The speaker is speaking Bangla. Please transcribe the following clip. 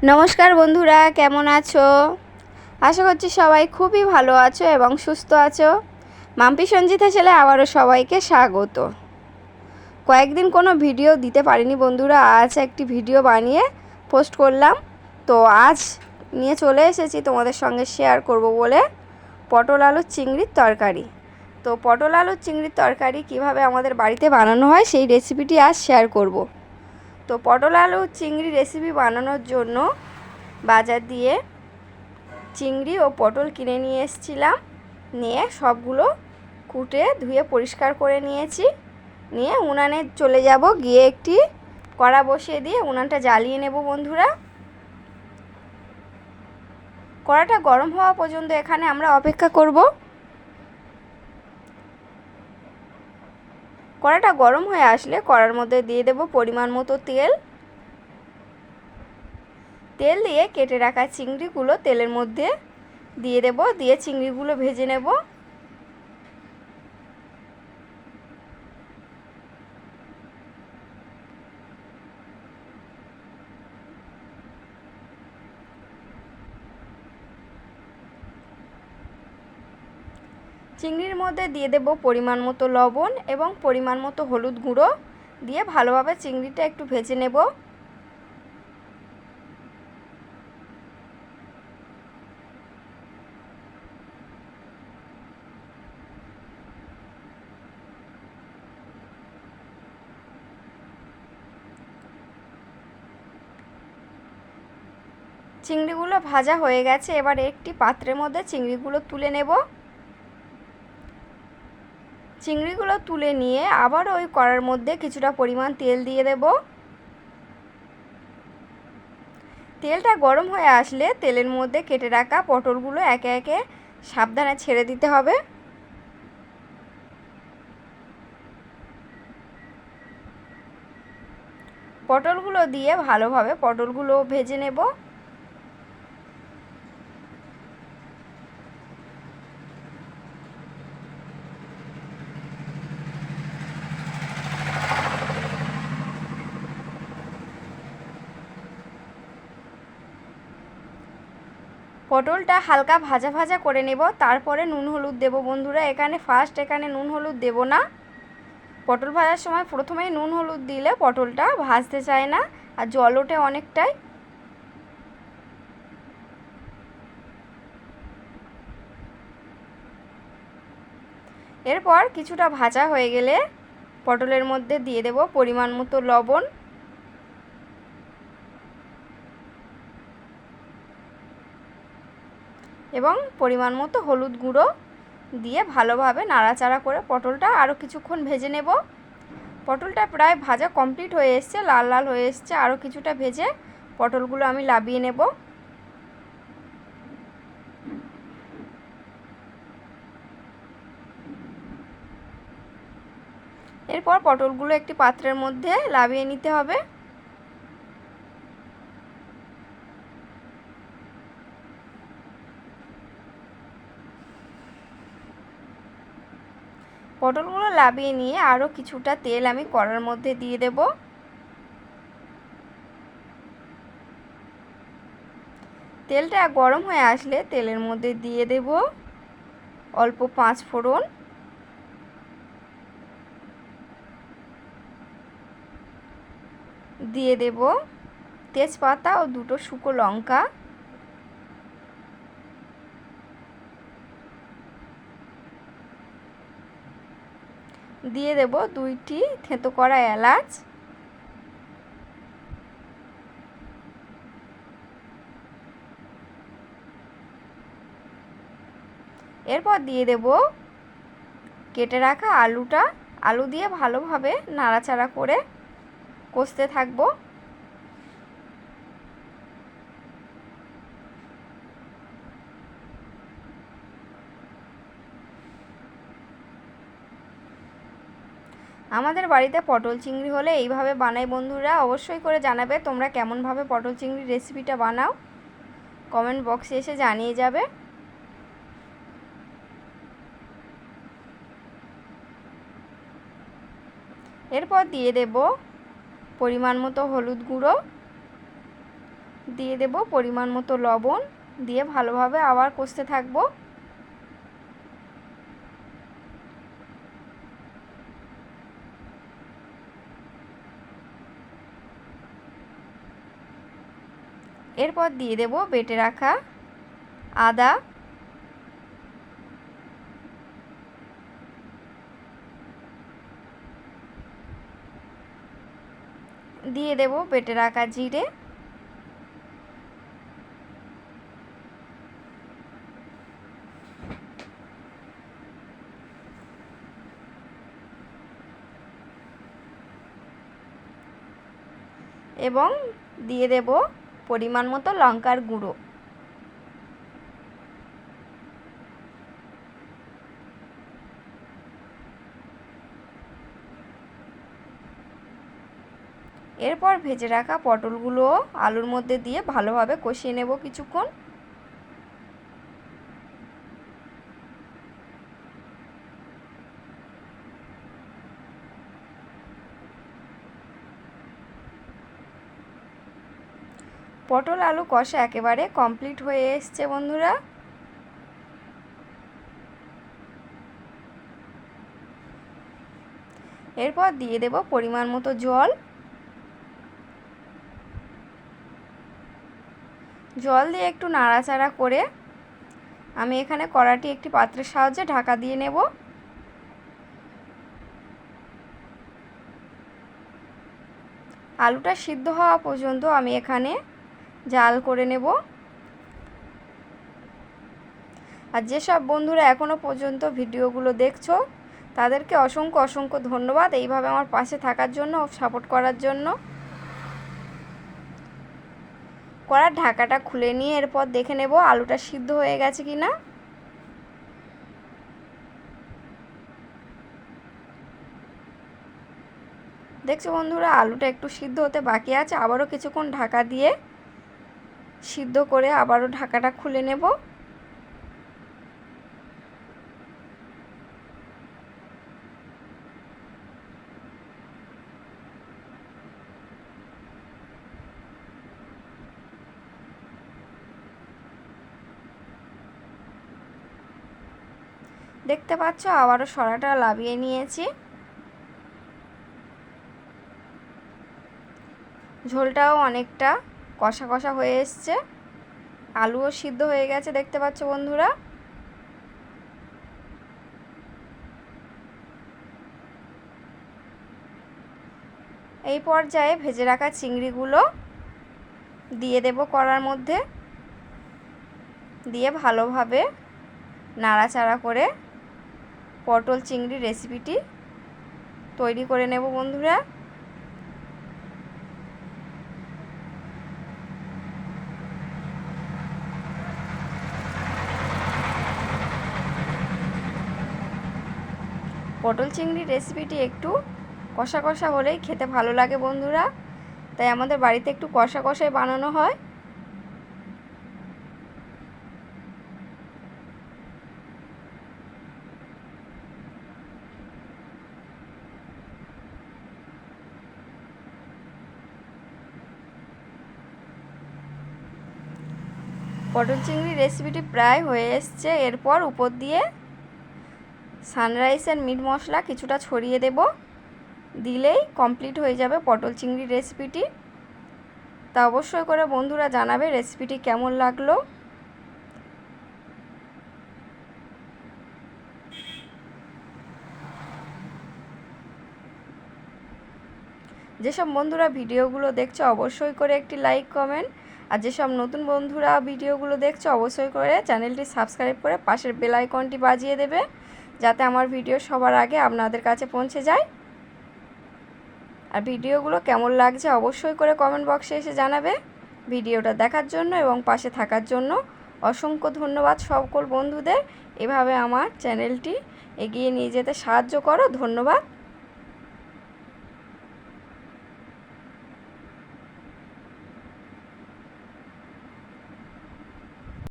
নমস্কার বন্ধুরা, কেমন আছো? আশা করছি সবাই খুবই ভালো আছো এবং সুস্থ আছো। মাম্পি সঞ্জিতা ছেলে আবারও সবাইকে স্বাগত। কয়েকদিন কোনো ভিডিও দিতে পারিনি বন্ধুরা, আজ একটি ভিডিও বানিয়ে পোস্ট করলাম। তো আজ নিয়ে চলে এসেছি তোমাদের সঙ্গে শেয়ার করব বলে পটল আলু চিংড়ির তরকারি। তো পটল আলু চিংড়ির তরকারি কিভাবে আমাদের বাড়িতে বানানো হয় সেই রেসিপিটি আজ শেয়ার করব। তো পটল আলু চিংড়ি রেসিপি বানানোর জন্য বাজার দিয়ে চিংড়ি ও পটল কিনে নিয়ে এসেছিলাম। নিয়ে সবগুলো কুটে ধুয়ে পরিষ্কার করে নিয়েছি। নিয়ে উনানে চলে যাব, গিয়ে একটি কড়া বসিয়ে দিয়ে উনানটা জ্বালিয়ে নেব বন্ধুরা। কড়াটা গরম হওয়া পর্যন্ত এখানে আমরা অপেক্ষা করব। কড়াটা গরম হয়ে আসলে কড়ার মধ্যে দিয়ে দেব পরিমাণ মতো তেল। তেল দিয়ে কেটে রাখা চিংড়িগুলো তেলের মধ্যে দিয়ে দেব, দিয়ে চিংড়িগুলো ভেজে নেব। চিংড়ির মধ্যে দিয়ে দেব পরিমাণ মতো লবণ এবং পরিমাণ মতো হলুদ গুঁড়ো দিয়ে ভালোভাবে চিংড়িটা একটু ভেজে নেব। চিংড়িগুলো ভাজা হয়ে গেছে, এবার একটি পাত্রের মধ্যে চিংড়িগুলো তুলে নেব। চিংড়িগুলো তুলে নিয়ে আবার ওই কড়ার মধ্যে কিছুটা পরিমাণ তেল দিয়ে দেব। তেলটা গরম হয়ে আসলে তেলের মধ্যে কেটে রাখা পটলগুলো একে একে সাবধানে ছেড়ে দিতে হবে। পটলগুলো দিয়ে ভালোভাবে পটলগুলো ভেজে নেব। পটলটা হালকা ভাজা ভাজা করে নেব, তারপরে নুন হলুদ দেব বন্ধুরা। এখানে নুন হলুদ দেব না। পটল ভাজার সময় প্রথমেই নুন হলুদ দিলে পটলটা ভাজতে চায় না আর জল ওঠে অনেকটাই। এরপর কিছুটা ভাজা হয়ে গেলে পটলের মধ্যে দিয়ে দেব পরিমাণ মতো লবণ এবং পরিমাণ মতো হলুদ গুঁড়ো দিয়ে ভালোভাবে নাড়াচাড়া করে পটলটা আরও কিছুক্ষণ ভেজে নেব। পটলটা প্রায় ভাজা কমপ্লিট হয়ে এসছে, লাল লাল হয়ে এসছে। আরও কিছুটা ভেজে পটলগুলো আমি নামিয়ে নেব। এরপর পটলগুলো একটি পাত্রের মধ্যে নামিয়ে নিতে হবে। পটলগুলো নামিয়ে নিয়ে আরও কিছুটা তেল আমি কড়ার মধ্যে দিয়ে দেব। তেলটা গরম হয়ে আসলে তেলের মধ্যে দিয়ে দেব অল্প 5 ফোড়ন, দিয়ে দেব তেজপাতা ও দুটো শুকনো লঙ্কা, দিয়ে দেব 2টি থেঁতো করা এলাচ, এরপর দিয়ে দেব কেটে রাখা আলুটা। আলু দিয়ে ভালোভাবে নাড়াচাড়া করে কষতে থাকবো। আমাদের বাড়িতে পটল চিংড়ি হলে এইভাবে বানাই বন্ধুরা। অবশ্যই করে জানাবে তোমরা কেমনভাবে পটল চিংড়ির রেসিপিটা বানাও, কমেন্ট বক্সে এসে জানিয়ে যাবে। এরপর দিয়ে দেব পরিমাণ মতো হলুদ গুঁড়ো, দিয়ে দেব পরিমাণ মতো লবণ, দিয়ে ভালোভাবে আবার কষতে থাকবো। এরপর দিয়ে দেব বেটে রাখা আদা, দিয়ে দেব বেটে রাখা জিরে, এবং দিয়ে দেব পরিমাণ মতো লঙ্কার গুঁড়ো। এরপর ভেজে রাখা পটলগুলো আলুর মধ্যে দিয়ে ভালোভাবে কষিয়ে নেব কিছুক্ষণ। পটল আলু কষা একেবারে কমপ্লিট হয়ে এসছে বন্ধুরা। এরপর দিয়ে দেব পরিমাণ মতো জল। জল দিয়ে একটু নাড়াচাড়া করে আমি এখানে কড়াটি একটি পাত্রের সাহায্যে ঢাকা দিয়ে নেব। আলুটা সিদ্ধ হওয়া পর্যন্ত আমি এখানে জাল করে নেব। আর যেসব বন্ধুরা এখনও পর্যন্ত ভিডিওগুলো দেখছো তাদেরকে অসংখ্য অসংখ্য ধন্যবাদ এইভাবে আমার পাশে থাকার জন্য ও সাপোর্ট করার জন্য। কড়ার ঢাকাটা খুলে নিয়ে এরপর দেখে নেব আলুটা সিদ্ধ হয়ে গেছে কিনা। দেখছো বন্ধুরা আলুটা একটু সিদ্ধ হতে বাকি আছে, আবারও কিছুক্ষণ ঢাকা দিয়ে সিদ্ধ করে আবারও ঢাকাটা খুলে নেব। দেখতে পাচ্ছ আবারও সরাটা লাভিয়ে নিয়েছি। ঝোলটাও অনেকটা কষা কষা হয়ে এসছে, আলুও সিদ্ধ হয়ে গেছে দেখতে পাচ্ছ বন্ধুরা। এই পর্যায়ে ভেজে রাখা চিংড়িগুলো দিয়ে দেব কড়ার মধ্যে, দিয়ে ভালোভাবে নাড়াচাড়া করে পটল চিংড়ি রেসিপিটি তৈরি করে নেব বন্ধুরা। পটল চিংড়ি রেসিপিটি একটু কষা কষা হলেই খেতে ভালো লাগে বন্ধুরা, তাই আমাদের বাড়িতে একটু কষা কষাই বানানো হয়। পটল চিংড়ি রেসিপিটি প্রায় হয়ে এসছে। এরপর উপর দিয়ে সানরাইসের মিট মশলা কিছুটা ছড়িয়ে দেব, দিলেই কমপ্লিট হয়ে যাবে পটল চিংড়ি রেসিপিটি। তা অবশ্যই করে বন্ধুরা জানাবে রেসিপিটি কেমন লাগলো। যেসব বন্ধুরা ভিডিওগুলো দেখছো অবশ্যই করে একটি লাইক কমেন্ট, আর যেসব নতুন বন্ধুরা ভিডিওগুলো দেখছো অবশ্যই করে চ্যানেলটি সাবস্ক্রাইব করে পাশের বেল আইকনটি বাজিয়ে দেবে, যাতে আমার ভিডিও সবার আগে আপনাদের কাছে পৌঁছে যায়। আর ভিডিওগুলো কেমন লাগছে অবশ্যই করে কমেন্ট বক্সে এসে জানাবে। ভিডিওটা দেখার জন্য এবং পাশে থাকার জন্য অসংখ্য ধন্যবাদ সকল বন্ধুদের। এভাবে আমার চ্যানেলটি এগিয়ে নিয়ে যেতে সাহায্য করো। ধন্যবাদ।